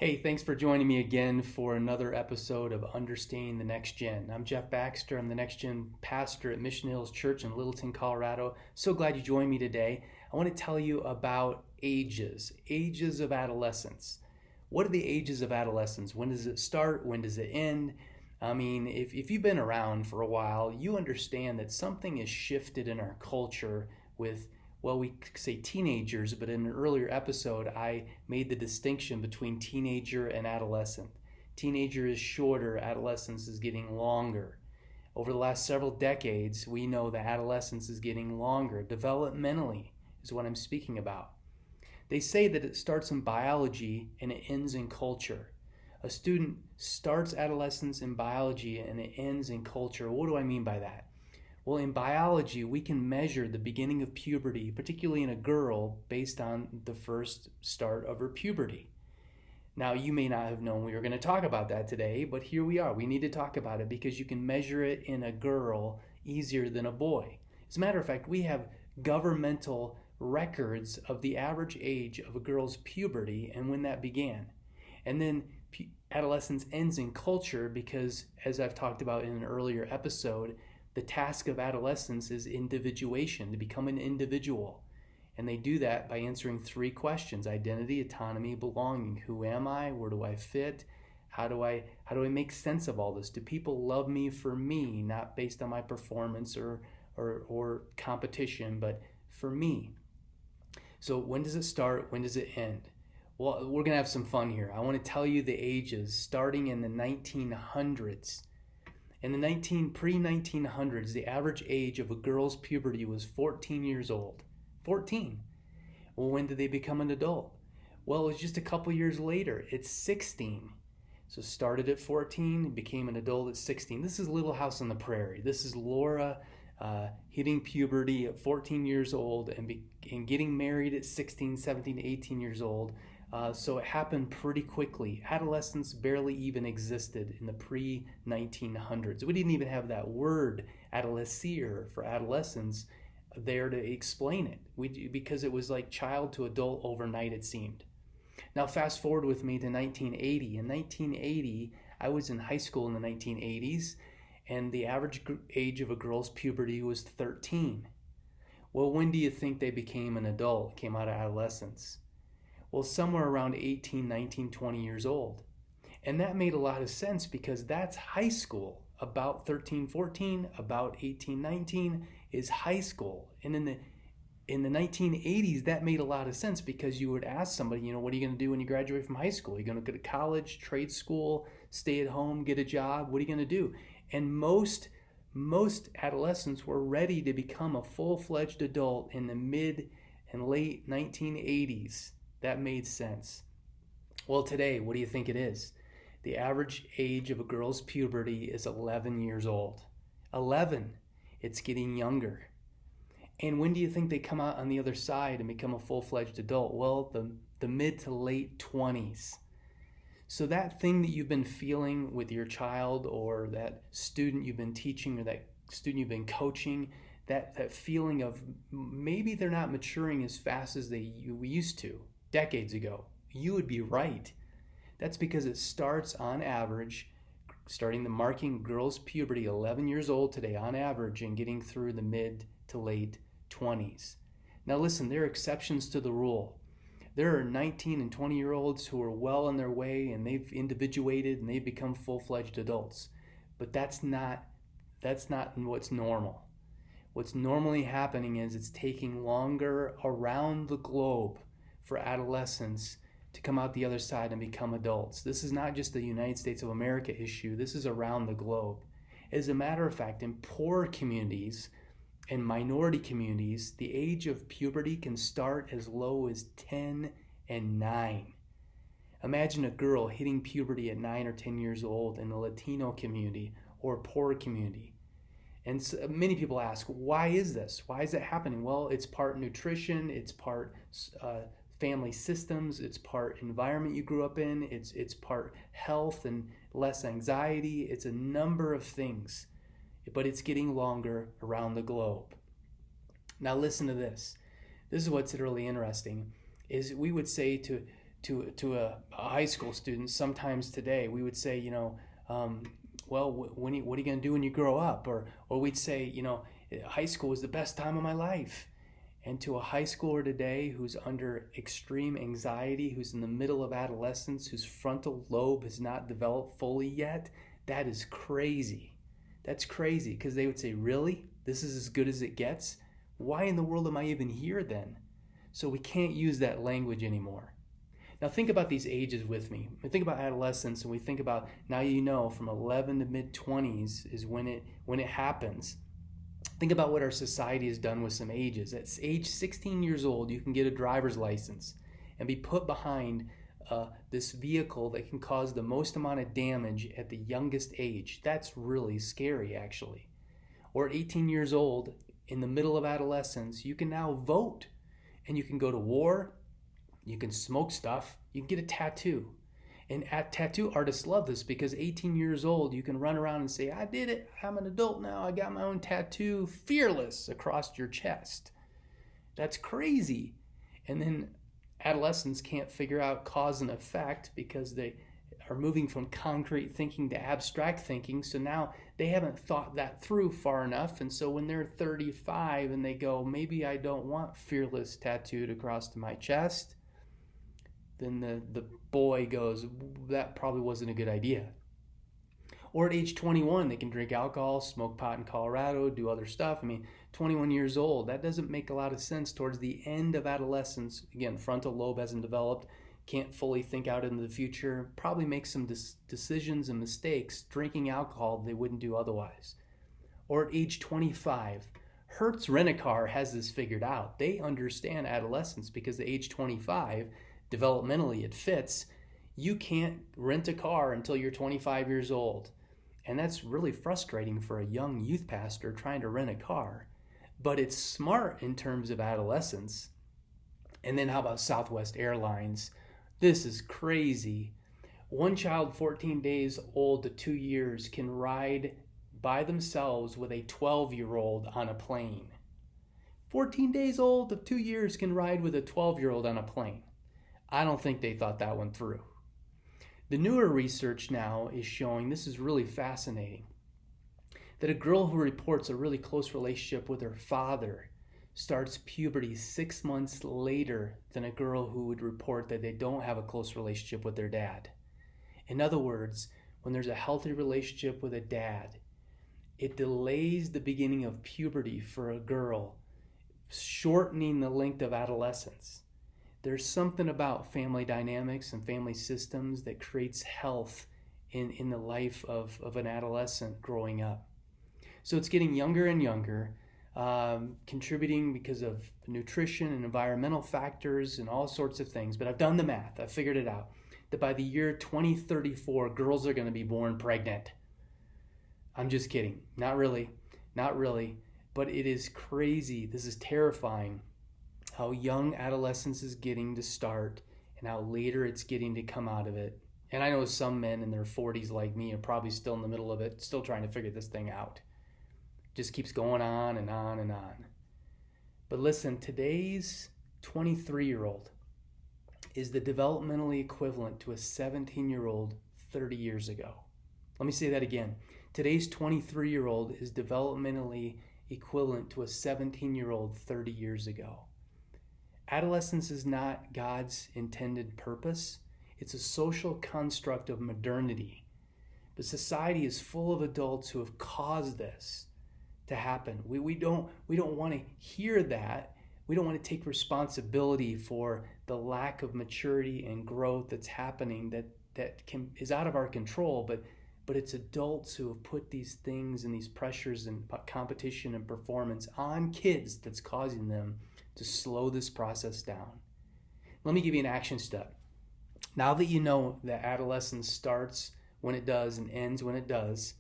Hey, thanks for joining me again for another episode of Understanding the Next Gen. I'm Jeff Baxter. I'm the Next Gen pastor at Mission Hills Church in Littleton, Colorado. So glad you joined me today. I want to tell you about ages of adolescence. What are the ages of adolescence? When does it start? When does it end? I mean, if you've been around for a while, you understand that something has shifted in our culture with, well, we say teenagers, but in an earlier episode, I made the distinction between teenager and adolescent. Teenager is shorter, adolescence is getting longer. Over the last several decades, we know that adolescence is getting longer. Developmentally is what I'm speaking about. They say that it starts in biology and it ends in culture. A student starts adolescence in biology and it ends in culture. What do I mean by that? Well, in biology, we can measure the beginning of puberty, particularly in a girl, based on the first start of her puberty. Now, you may not have known we were going to talk about that today, but here we are. We need to talk about it because you can measure it in a girl easier than a boy. As a matter of fact, we have governmental records of the average age of a girl's puberty and when that began. And then adolescence ends in culture because, as I've talked about in an earlier episode, the task of adolescence is individuation, to become an individual. And they do that by answering three questions: identity, autonomy, belonging. Who am I? Where do I fit? How do I make sense of all this? Do people love me for me, not based on my performance or competition, but for me? So when does it start? When does it end? Well, we're going to have some fun here. I want to tell you the ages starting in the 1900s. In the pre-1900s, the average age of a girl's puberty was 14 years old. 14. Well, when did they become an adult? Well, it was just a couple years later. It's 16. So started at 14, became an adult at 16. This is Little House on the Prairie. This is Laura hitting puberty at 14 years old and getting married at 16, 17, 18 years old. So it happened pretty quickly. Adolescence barely even existed in the pre-1900s. We didn't even have that word, adolescere, for adolescence there to explain it. Because it was like child to adult overnight, it seemed. Now fast forward with me to 1980. In 1980, I was in high school in the 1980s, and the average age of a girl's puberty was 13. Well, when do you think they became an adult, came out of adolescence? Well, somewhere around 18, 19, 20 years old. And that made a lot of sense because that's high school. About 13, 14, about 18, 19 is high school. And in the 1980s, that made a lot of sense because you would ask somebody, what are you going to do when you graduate from high school? Are you going to go to college, trade school, stay at home, get a job? What are you going to do? And most adolescents were ready to become a full-fledged adult in the mid and late 1980s. That made sense. Well, today, what do you think it is? The average age of a girl's puberty is 11 years old. 11. It's getting younger. And when do you think they come out on the other side and become a full-fledged adult? Well, the mid to late 20s. So that thing that you've been feeling with your child or that student you've been teaching or that student you've been coaching, that feeling of maybe they're not maturing as fast as they used to decades ago, you would be right. That's because it starts on average, starting the marking girls' puberty 11 years old today on average and getting through the mid to late 20s. Now listen, there are exceptions to the rule. There are 19 and 20-year-olds who are well on their way and they've individuated and they've become full-fledged adults. But that's not what's normal. What's normally happening is it's taking longer around the globe for adolescents to come out the other side and become adults. This is not just the United States of America issue. This is around the globe. As a matter of fact, in poor communities and minority communities, the age of puberty can start as low as 10 and 9. Imagine a girl hitting puberty at 9 or 10 years old in the Latino community or a poor community. And so many people ask, why is this? Why is that happening? Well, it's part nutrition, it's part family systems, it's part environment you grew up in, it's part health and less anxiety, it's a number of things, but it's getting longer around the globe. Now listen to this. This is what's really interesting, is we would say to to a high school student sometimes today. We would say, well, what are you going to do when you grow up? Or we'd say, high school was the best time of my life. And to a high schooler today who's under extreme anxiety, who's in the middle of adolescence, whose frontal lobe has not developed fully yet, that is crazy. That's crazy, because they would say, really? This is as good as it gets? Why in the world am I even here then? So we can't use that language anymore. Now think about these ages with me. We think about adolescence, and we think about, now from 11 to mid-20s is when it happens. Think about what our society has done with some ages. At age 16 years old, you can get a driver's license and be put behind this vehicle that can cause the most amount of damage at the youngest age. That's really scary, actually. Or at 18 years old, in the middle of adolescence, you can now vote. And you can go to war, you can smoke stuff, you can get a tattoo. And tattoo artists love this, because 18 years old, you can run around and say, I did it, I'm an adult now, I got my own tattoo, fearless, across your chest. That's crazy. And then adolescents can't figure out cause and effect, because they are moving from concrete thinking to abstract thinking. So now they haven't thought that through far enough. And so when they're 35 and they go, maybe I don't want fearless tattooed across my chest, then the boy goes, that probably wasn't a good idea. Or at age 21, they can drink alcohol, smoke pot in Colorado, do other stuff. 21 years old, that doesn't make a lot of sense towards the end of adolescence. Again, frontal lobe hasn't developed, can't fully think out into the future, probably make some decisions and mistakes drinking alcohol they wouldn't do otherwise. Or at age 25, Hertz Rent-A-Car has this figured out. They understand adolescence, because at age 25, developmentally it fits. You can't rent a car until you're 25 years old. And that's really frustrating for a young youth pastor trying to rent a car. But it's smart in terms of adolescence. And then how about Southwest Airlines? This is crazy. One child 14 days old to 2 years can ride by themselves with a 12-year-old on a plane. 14 days old to 2 years can ride with a 12-year-old on a plane. I don't think they thought that one through. The newer research now is showing, this is really fascinating, that a girl who reports a really close relationship with her father starts puberty 6 months later than a girl who would report that they don't have a close relationship with their dad. In other words, when there's a healthy relationship with a dad, it delays the beginning of puberty for a girl, shortening the length of adolescence. There's something about family dynamics and family systems that creates health in the life of an adolescent growing up. So it's getting younger and younger, contributing because of nutrition and environmental factors and all sorts of things. But I've done the math. I've figured it out, that by the year 2034, girls are going to be born pregnant. I'm just kidding. Not really. But it is crazy. This is terrifying. How young adolescence is getting to start and how later it's getting to come out of it. And I know some men in their 40s like me are probably still in the middle of it, still trying to figure this thing out. Just keeps going on and on and on. But listen, today's 23-year-old is the developmentally equivalent to a 17-year-old 30 years ago. Let me say that again. Today's 23-year-old is developmentally equivalent to a 17-year-old 30 years ago. Adolescence is not God's intended purpose. It's a social construct of modernity. But society is full of adults who have caused this to happen. We don't want to hear that. We don't want to take responsibility for the lack of maturity and growth that's happening that is out of our control, but it's adults who have put these things and these pressures and competition and performance on kids that's causing them to slow this process down. Let me give you an action step. Now that you know that adolescence starts when it does and ends when it does,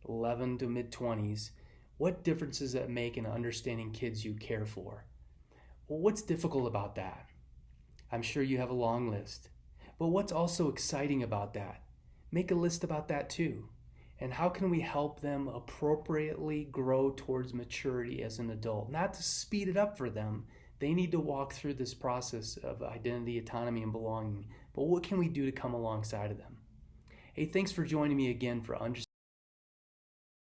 11 to mid-20s, what difference does that make in understanding kids you care for? Well, what's difficult about that? I'm sure you have a long list. But what's also exciting about that? Make a list about that too. And how can we help them appropriately grow towards maturity as an adult? Not to speed it up for them, They need to walk through this process of identity, autonomy, and belonging. But what can we do to come alongside of them? Hey, thanks for joining me again for Understanding